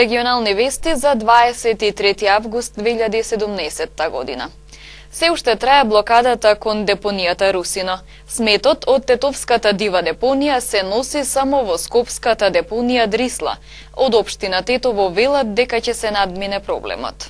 Регионални вести за 23 август 2017 година. Се уште трае блокадата кон депонијата Русино. Сметот од Тетовската дива депонија се носи само во Скопската депонија Дрисла. Од општина Тетово велат дека ќе се надмине проблемот.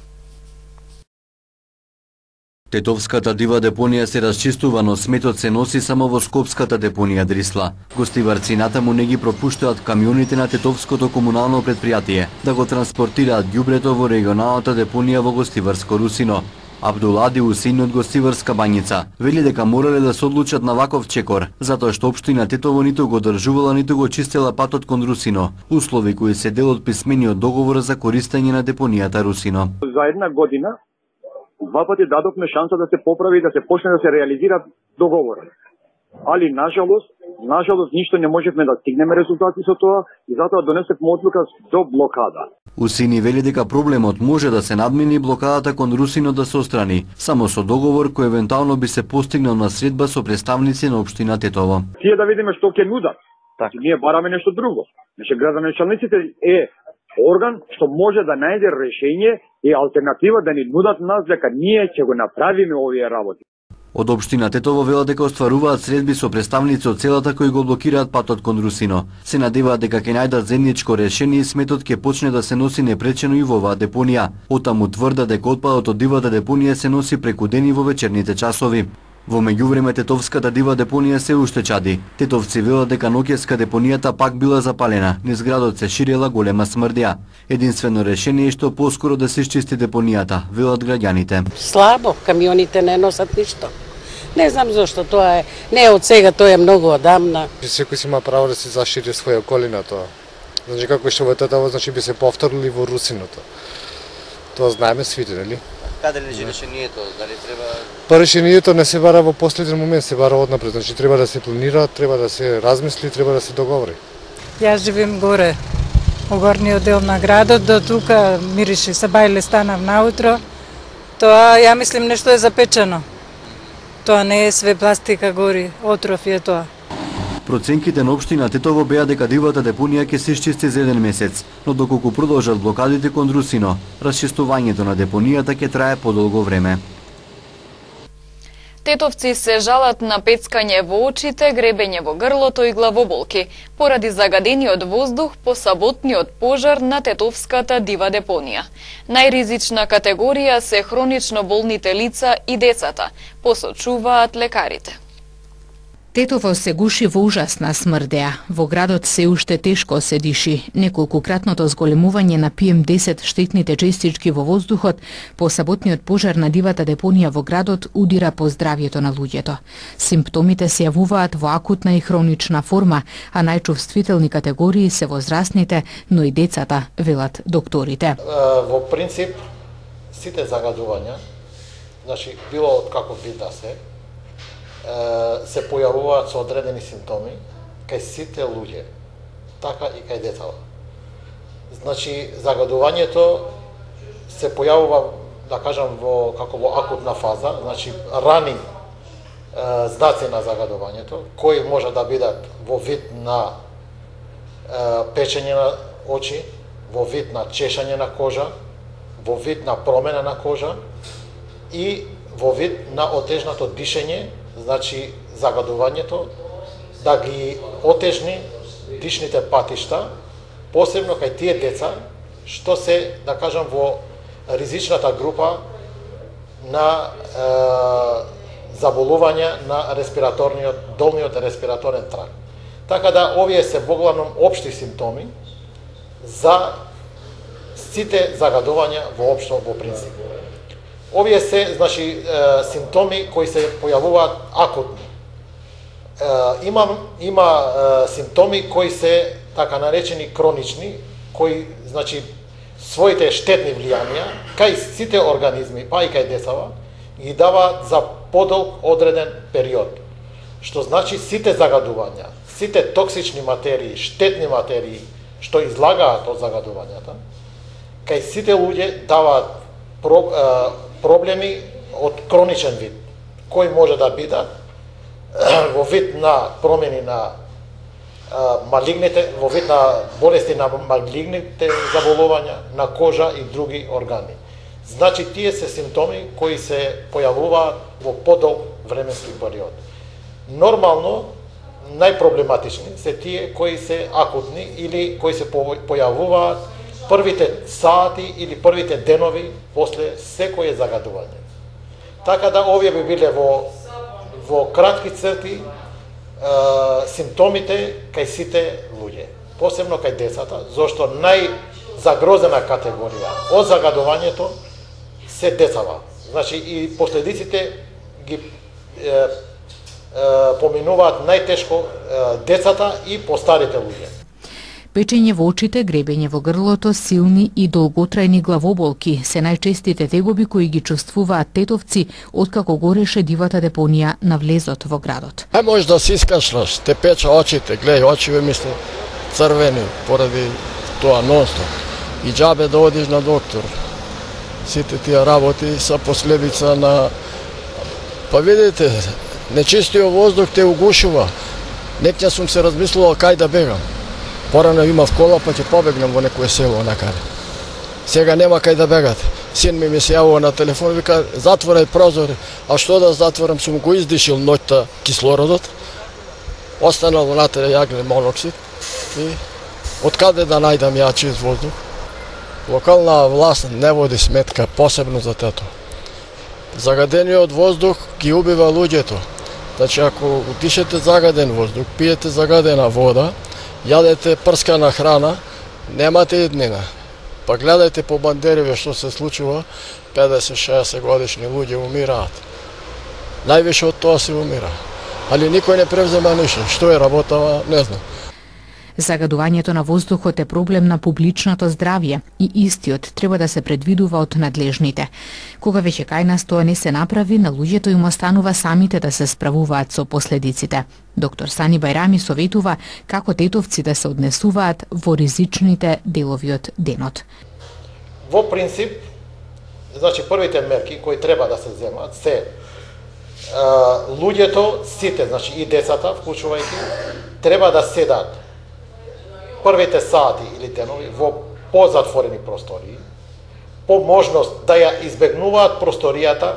Тетовската дива депонија се расчистува, но сметот се носи само во Скопската депонија Дрисла. Гостиварци натаму не ги пропуштаат камионите на Тетовското комунално предпријатие да го транспортираат ѓубрето во регионалната депонија во Гостиварско Русино. Абдулади Усин од Гостиварска Бањица вели дека морале да се одлучат на ваков чекор, затоа што општина Тетово ниту го одржувала, ниту го чистела патот кон Русино, услови кои се дел од писмениот договор за користење на депонијата Русино. За една година два пати дадовме шанса да се поправи и да се почне да се реализира договорот. Али нажалост ништо не можевме да стигнеме резултати со тоа и затоа донесевме одлука до блокада. Усини вели дека проблемот може да се надмини блокадата кон Русино да се отстрани, само со договор кој евентуално би се постигнал на средба со представници на општина Тетово. Тие да видиме што ќе нудат. Така ние бараме нешто друго. Градоначалниците е орган што може да најде решение и алтернатива да ни нудат нас дека ние ќе го направиме овие работи. Од општина Тетово велат дека остваруваат средби со представници од селата кои го блокираат патот кон Русино. Се надеваат дека ќе најдат заедничко решение и сметот ќе почне да се носи непречено и во оваа депонија. Оттаму тврдат дека отпадот од дивата депонија се носи преку дени во вечерните часови. Во меѓувреме Тетовската дива депонија се уште чади. Тетовци велат дека ноќеска депонијата пак била запалена, низ градот се ширела голема смрдја. Единствено решение е што поскоро да се изчисти депонијата, велат граѓаните. Слабо, камионите не носат ништо. Не знам зошто, тоа е не од сега, тоа е многу одамна. Секој си има право да се зашири своја околина тоа. Значи како што во Тетово, значи би се повторили во Русиното. Тоа знаеме свите, нели? Каде лежи решението? Дали треба? Па решението не се бара во последен момент, се бара однапред. Значи треба да се планира, треба да се размисли, треба да се договори. Јас живеем горе, во горниот дел на градот, до тука мирише се бајле станав наутро. Тоа ја мислим нешто е запечено. Тоа не е све пластика гори, отров е тоа. Проценките на општина Тетово беа дека дивата депонија ќе се изчисти за еден месец, но доколку продолжат блокадите кон Русино, расчистувањето на депонијата ќе трае подолго време. Тетовци се жалат на пецкање во очите, гребење во грлото и главоболки, поради загадениот воздух по саботниот пожар на Тетовската дива депонија. Најризична категорија се хронично болните лица и децата, посочуваат лекарите. Тетово се гуши во ужасна смрдеа. Во градот се уште тешко се диши. Неколкукратното зголемување на PM10 штетните честички во воздухот по саботниот пожар на дивата депонија во градот удира по здравјето на луѓето. Симптомите се јавуваат во акутна и хронична форма, а најчувствителни категории се возрастните, но и децата, велат докторите. Во принцип, сите загадувања, значи било од каков вид да се појавуваат со одредени симптоми кај сите луѓе, така и кај децата. Значи, загадувањето се појавува, да кажам, како во акутна фаза, значи рани знаци на загадувањето, кои може да бидат во вид на печење на очи, во вид на чешање на кожа, во вид на промена на кожа и во вид на отежнато дишење, значи загадувањето да ги отежни дишните патишта, посебно кај тие деца што се, да кажам, во ризичната група на заболувања на долниот респираторен тракт. Така да овие се воглавном општи симптоми за сите загадувања воопшто во принцип. Овие се, значи, симптоми кои се појавуваат акутни. Има симптоми кои се така наречени хронични, кои, значи, своите штетни влијанија кај сите организми, па и кај децава, ги даваат за подолг одреден период. Што значи сите загадувања, сите токсични материи, штетни материи што излагаат од загадувањата, кај сите луѓе даваат проблеми од хроничен вид, кои може да бидат во вид на промени на малигните, во вид на болести на малигните заболувања на кожа и други органи. Значи тие се симптоми кои се појавуваат во подолг временски период. Нормално најпроблематични се тие кои се акутни или кои се појавуваат првите сати или првите денови после секое загадување. Така да овие би биле во кратки црти симптомите кај сите луѓе, посебно кај децата, зашто најзагрозена категорија од загадувањето се децава. Значи и последиците ги поминуваат најтешко децата и постарите луѓе. Печење во очите, гребење во грлото, силни и долготрајни главоболки се најчестите тегоби кои ги чувствуваат тетовци откако гореше дивата депонија на влезот во градот. Може да си искашлаш, те печа очите, гледај, очиве ми се црвени поради тоа нонстоп. И џабе да одиш на доктор. Сите тие работи се последица на... Па видите, нечистиот воздух те угушува. Некоја сум се размислувал кај да бегам. Порано имав кола, па ќе побегнам во некое село накаде. Сега нема кај да бегате. Син ми се јавува на телефон, вика, затворај прозори. А што да затворам, сум го издишил ноќта кислородот. Останал внатре јаглен моноксид. И откаде да најдам ја чист воздух? Локална власт не води сметка, посебно за тето. Загадениот воздух ги убива луѓето. Значи, ако дишете загаден воздух, пиете загадена вода, јадете прскана храна, немате еднина. Па гледајте по Бандереве што се случува, 50-60 годишни луѓе умираат. Највише од тоа се умира. Али никој не превзема ништо. Што е работава, не знам. Загадувањето на воздухот е проблем на публичното здравје и истиот треба да се предвидува од надлежните. Кога веќе кај нас тоа не се направи, на луѓето им останува самите да се справуваат со последиците. Доктор Сани Бајрами советува како тетовци да се однесуваат во ризичните делови од денот. Во принцип, значи првите мерки кои треба да се земат се луѓето, сите, значи и децата, вклучувајќи, треба да седат првите сати или денови во позатворени простории, по можност да ја избегнуваат просторијата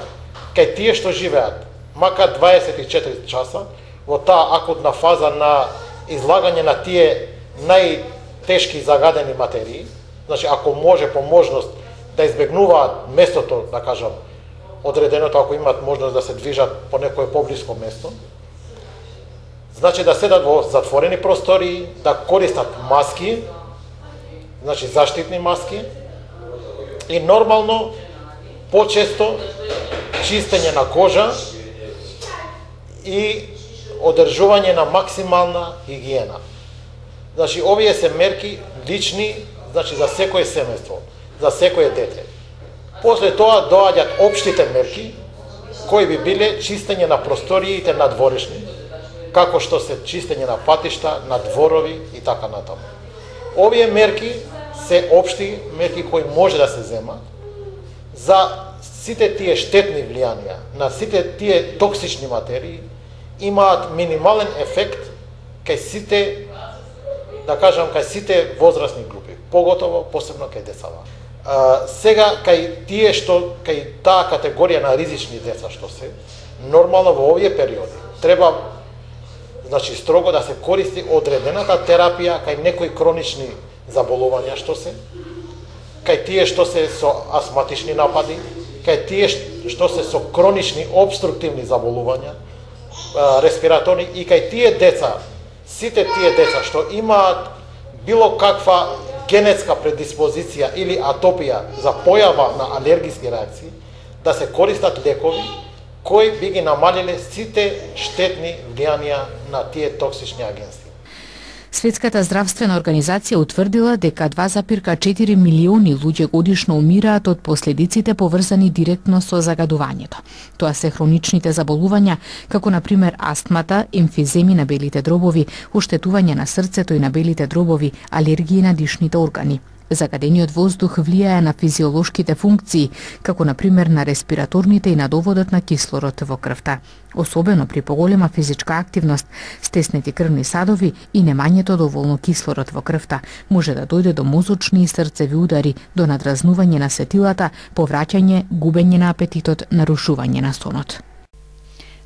кај тие што живеат, макар 24 часа, во таа акутна фаза на излагање на тие најтешки загадени материи. Значи, ако може по можност да избегнуваат местото, да кажам, одреденото, ако имаат можност да се движат по некое поблиско место, значи да седат во затворени простории, да користат маски, значи заштитни маски, и нормално почесто чистење на кожа и одржување на максимална хигиена. Значи овие се мерки лични, значи за секое семејство, за секое дете. После тоа доаѓаат општите мерки кои би биле чистење на просториите надворешни, како што се чистење на патишта, на дворови и така натаму. Овие мерки се општи мерки кои може да се земат за сите тие штетни влијанија, на сите тие токсични материи, имаат минимален ефект кај сите, да кажам, кај сите возрастни групи, поготово, посебно кај децава. Сега, кај таа категорија на ризични деца што се, нормално во овие периоди, треба, значи, строго да се користи одредената терапија кај некои хронични заболувања што се, кај тие што се со астматични напади, кај тие што се со хронични обструктивни заболувања, респираторни, и кај тие деца, сите тие деца што имаат било каква генетска предиспозиција или атопија за појава на алергиски реакции, да се користат лекови кои би ги намалиле сите штетни влијанија на тие токсични агенции. Светската здравствена организација утврдила дека 2,4 милиони луѓе годишно умираат од последиците поврзани директно со загадувањето. Тоа се хроничните заболувања, како на пример астмата, емфиземи на белите дробови, оштетување на срцето и на белите дробови, алергии на дишните органи. Загадениот воздух влијае на физиолошките функции, како на пример на респираторните и на доводот на кислород во крвта, особено при поголема физичка активност, стеснети крвни садови и немањето доволно кислород во крвта. Може да дојде до мозочни и срцеви удари, до надразнување на сетилата, повраќање, губење на апетитот, нарушување на сонот.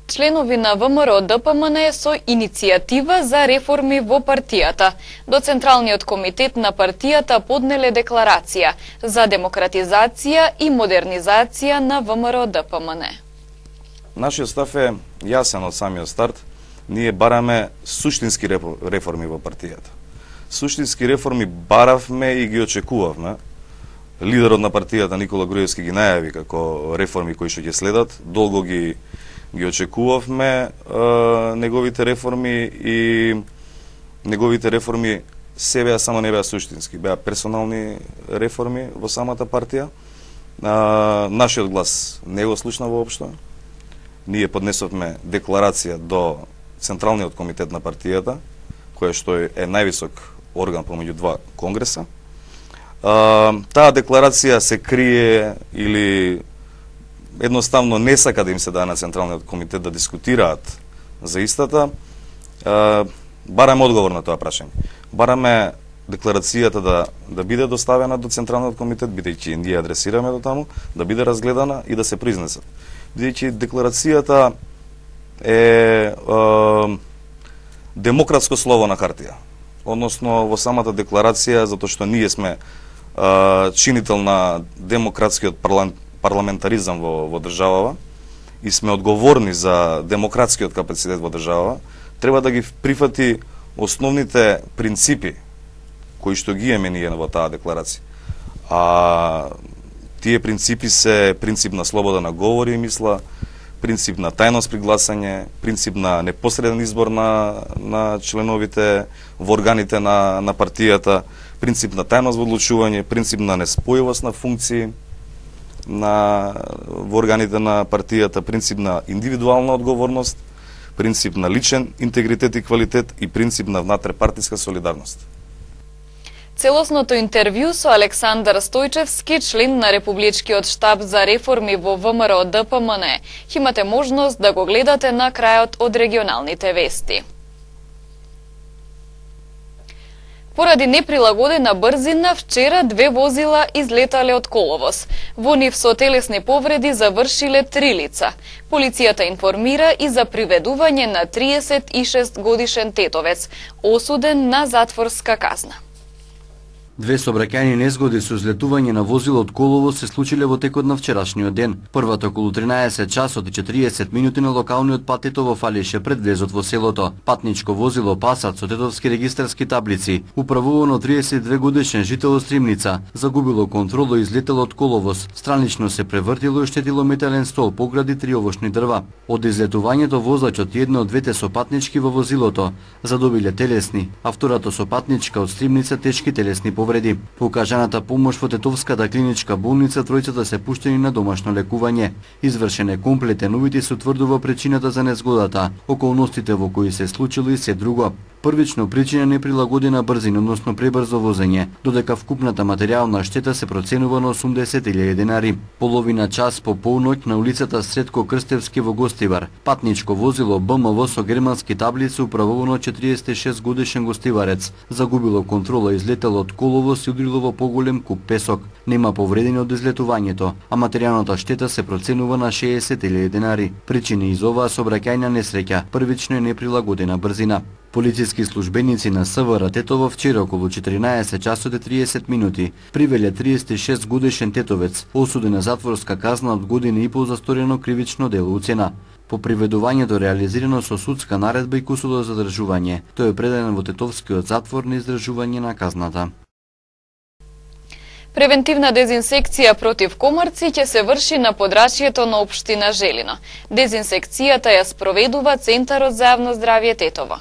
Членови на ВМРО ДПМН со иницијатива за реформи во партијата. До Централниот комитет на партијата поднеле декларација за демократизација и модернизација на ВМРО ДПМН. Нашиот став е јасен од самиот старт. Ние бараме суштински реформи во партијата. Суштински реформи баравме и ги очекувавме. Лидерот на партијата Никола Груевски ги најави како реформи кои што ќе следат. Долго ги очекувавме неговите реформи и неговите реформи се беа само не беа суштински, беа персонални реформи во самата партија. Нашиот глас не го слушна воопшто. Ние поднесовме декларација до Централниот комитет на партијата, која што е највисок орган помеѓу два конгреса. Таа декларација се крие или едноставно не сака да им се даде на Централниот комитет да дискутираат за истата. Бараме одговор на тоа прашање. Бараме декларацијата да биде доставена до Централниот комитет, бидејќи ние адресираме до таму, да биде разгледана и да се произнесат. Бидејќи декларацијата е демократско слово на хартија. Односно во самата декларација, затоа што ние сме чинител на демократскиот парламентаризам во државава и сме одговорни за демократскиот капацитет во државава, треба да ги прифати основните принципи кои што ги имаме ние во таа декларација. Тие принципи се принцип на слобода на говор и мисла, принцип на тајност при гласање, принцип на непосреден избор на членовите во органите на партијата, принцип на тајност во одлучување, принцип на неспојивост на функции во органите на партијата, принцип на индивидуална одговорност, принцип на личен интегритет и квалитет и принцип на внатрепартиска солидарност. Целосното интервју со Александар Стојчевски, член на Републичкиот штаб за реформи во ВМРО ДПМН, имате можност да го гледате на крајот од регионалните вести. Поради неприлагодена брзина, вчера 2 возила излетале од коловоз. Во нив со телесни повреди завршиле 3 лица. Полицијата информира и за приведување на 36 годишен тетовец, осуден на затворска казна. 2 сообраќајни незгоди со излетување на возило од коловоз се случиле во текот на вчерашниот ден. Првата околу 13 часот и 40 минути на локалниот пат Тетово Фалише пред влезот во селото. Патничко возило Пасат со тетовски регистарски таблици, управувано 32 годишен жител од Стримница, загубило контроло и излетело од коловоз. Странично се превртило и штетило метален стол, погради 3 овошни дрва. Од излетувањето возачот и една од двете сопатнички во возилото задобиле телесни, а втората сопатничка од Стримница тешки телесни повреди. По укажаната помош во Тетовската клиничка болница тројцата се пуштени на домашно лекување. Извршен е комплетен увид и се утврдува причината за незгодата, околностите во кои се случило и се друго. Првично причина неприлагодена брзина, односно пребрзо возење, додека вкупната материјална штета се проценува на 80.000 денари. Половина час по полноќ на улицата Сретко Крстевски во Гостивар, патничко возило БМВ со германски таблици управувано 46 годишен гостиварец загубило контрола и излетело од коловоз и удрило во поголем куп песок. Нема повредени од излетувањето, а материјалната штета се проценува на 60.000 денари. Причини из оваа сообраќајна несреќа првично е неприлагодена брзина. Полициски службеници на СВР Тетово вчера околу 14 часот и 30 минути привеле 36 годишен тетовец, осуден на затворска казна од година и пол за сторено кривично дело уцена. По приведувањето реализирано со судска наредба и кусудо за задржување. Тој е предаден во Тетовскиот затвор на издржување на казната. Превентивна дезинсекција против комарци ќе се врши на подрачјето на општина Желино. Дезинсекцијата ја спроведува Центарот за јавно здравје Тетово.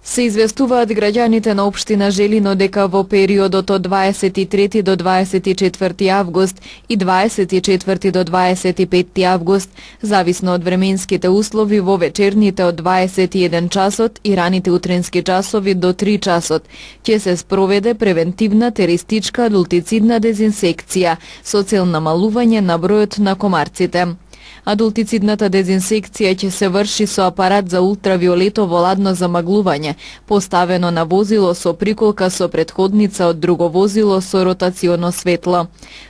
Се известуваат граѓаните на општина Желино дека во периодот од 23 до 24 август и 24 до 25 август, зависно од временските услови во вечерните од 21 часот и раните утренски часови до 3 часот, ќе се спроведе превентивна теристичка адултицидна дезинсекција со цел намалување на бројот на комарците. Адултицидната дезинсекција ќе се врши со апарат за ултравиолетово ладно замаглување, поставено на возило со приколка со претходница од друго возило со ротационо светло.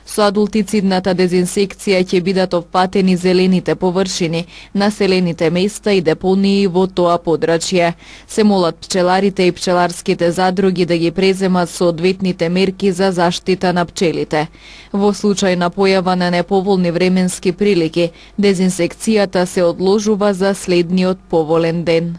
Со адултицидната дезинсекција ќе бидат опфатени зелените површини, населените места и депонии во тоа подрачје. Се молат пчеларите и пчеларските задруги да ги преземат соодветните мерки за заштита на пчелите. Во случај на појава на неповолни временски прилики, дезинсекцијата се одложува за следниот поволен ден.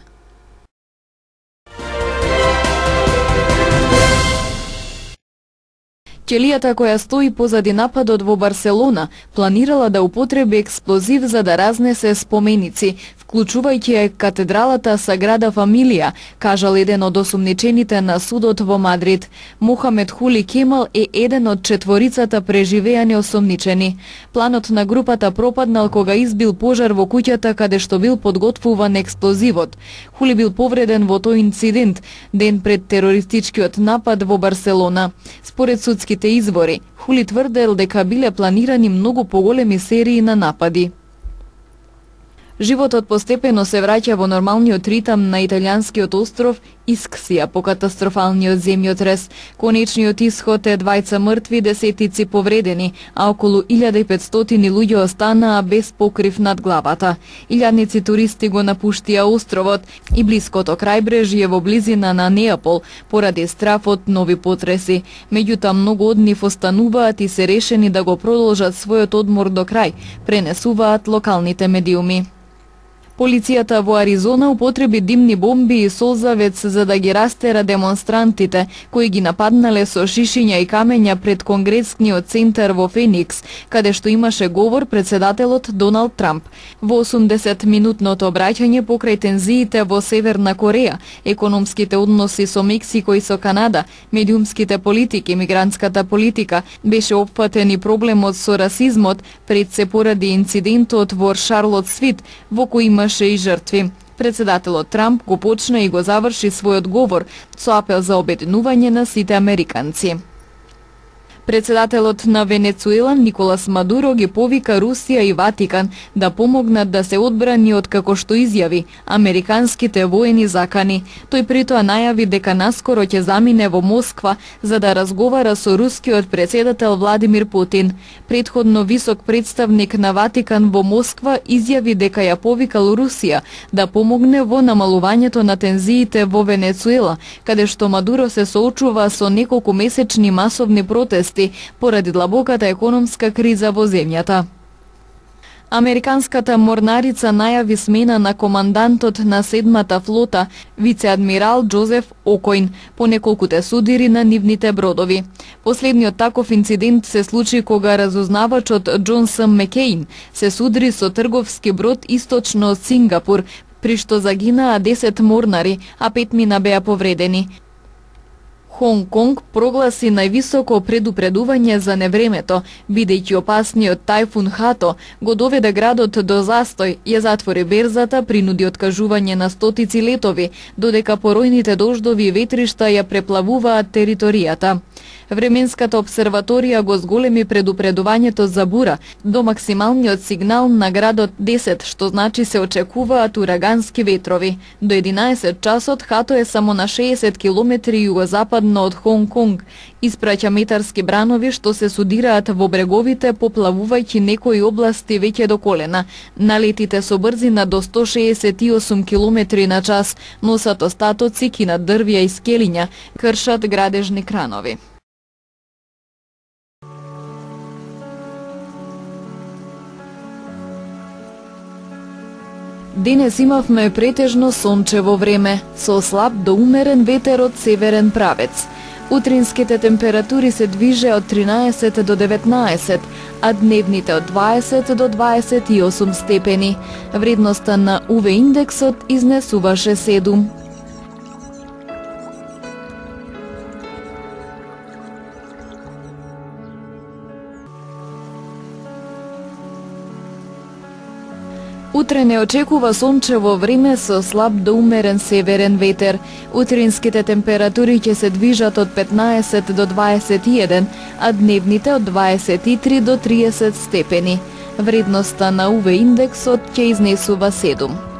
Ќелијата која стои позади нападот во Барселона планирала да употреби експлозив за да разнесе споменици, вклучувајќи катедралата Саграда Фамилија, кажал еден од осумничените на судот во Мадрид. Мохамед Хули Кемал е еден од четворицата преживеани осумничени. Планот на групата пропаднал кога избил пожар во куќата каде што бил подготвуван експлозивот. Хули бил повреден во тој инцидент ден пред терористичкиот напад во Барселона. Според судските извори, Хули тврдел дека биле планирани многу поголеми серии на напади. Животот постепено се враќа во нормалниот ритам на италијанскиот остров Исксија по катастрофалниот земјотрес. Конечниот исход е 2 мртви, десетици повредени, а околу 1500 луѓе останаа без покрив над главата. Илјадници туристи го напуштија островот и блиското крајбрежје во близина на Неапол поради страф од нови потреси. Меѓутоа многу од нив остануваат и се решени да го продолжат својот одмор до крај, пренесуваат локалните медиуми. Полицијата во Аризона употреби димни бомби и солзавец за да ги растера демонстрантите, кои ги нападнале со шишиња и камења пред Конгрескниот центар во Феникс, каде што имаше говор председателот Доналд Трамп. Во 80-минутното обраќање покрај тензиите во Северна Кореја, економските односи со Мексико и со Канада, медиумските политики, мигрантската политика, беше опфатен и проблемот со расизмот, пред се поради инцидентот во Шарлотсвит, во кој имаше и жртви. Председателот Трамп го почна и го заврши својот говор со апел за обединување на сите американци. Председателот на Венецуела Николас Мадуро ги повика Русија и Ватикан да помогнат да се одбрани од, како што изјави, американските воени закани. Тој притоа најави дека наскоро ќе замине во Москва за да разговара со рускиот претседател Владимир Путин. Претходно висок представник на Ватикан во Москва изјави дека ја повикал Русија да помогне во намалувањето на тензиите во Венецуела, каде што Мадуро се соочува со неколку месечни масовни протести поради длабоката економска криза во земјата. Американската морнарица најави смена на командантот на 7-та флота, вице-адмирал Џозеф Окојн, по неколкуте судири на нивните бродови. Последниот таков инцидент се случи кога разузнавачот Џон С. Мекејн се судри со трговски брод источно од Сингапур, при што загинаа 10 морнари, а 5 мина беа повредени. Хонг Конг прогласи највисоко предупредување за невремето, бидејќи опасниот тајфун Хато го доведе градот до застој, ја затвори берзата, принуди откажување на стотици летови, додека поројните дождови и ветришта ја преплавуваат територијата. Временската обсерваторија го зголеми предупредувањето за бура до максималниот сигнал на градот 10, што значи се очекуваат урагански ветрови. До 11 часот Хато е само на 60 километри југозападно од Хонг Конг. Испраќа метарски бранови што се судираат во бреговите, поплавувајќи некои области веќе до колена. Налетите со брзина до 168 километри на час носат остатоци кинат дрвја и скелиња, кршат градежни кранови. Денес имавме претежно сончево време, со слаб до умерен ветер од северен правец. Утринските температури се движе од 13 до 19, а дневните од 20 до 28 степени. Вредноста на УВ индексот изнесуваше 7. Утре не очекува сончево време со слаб до умерен северен ветер. Утринските температури ќе се движат од 15 до 21, а дневните од 23 до 30 степени. Вредноста на УВ индексот ќе изнесува 7.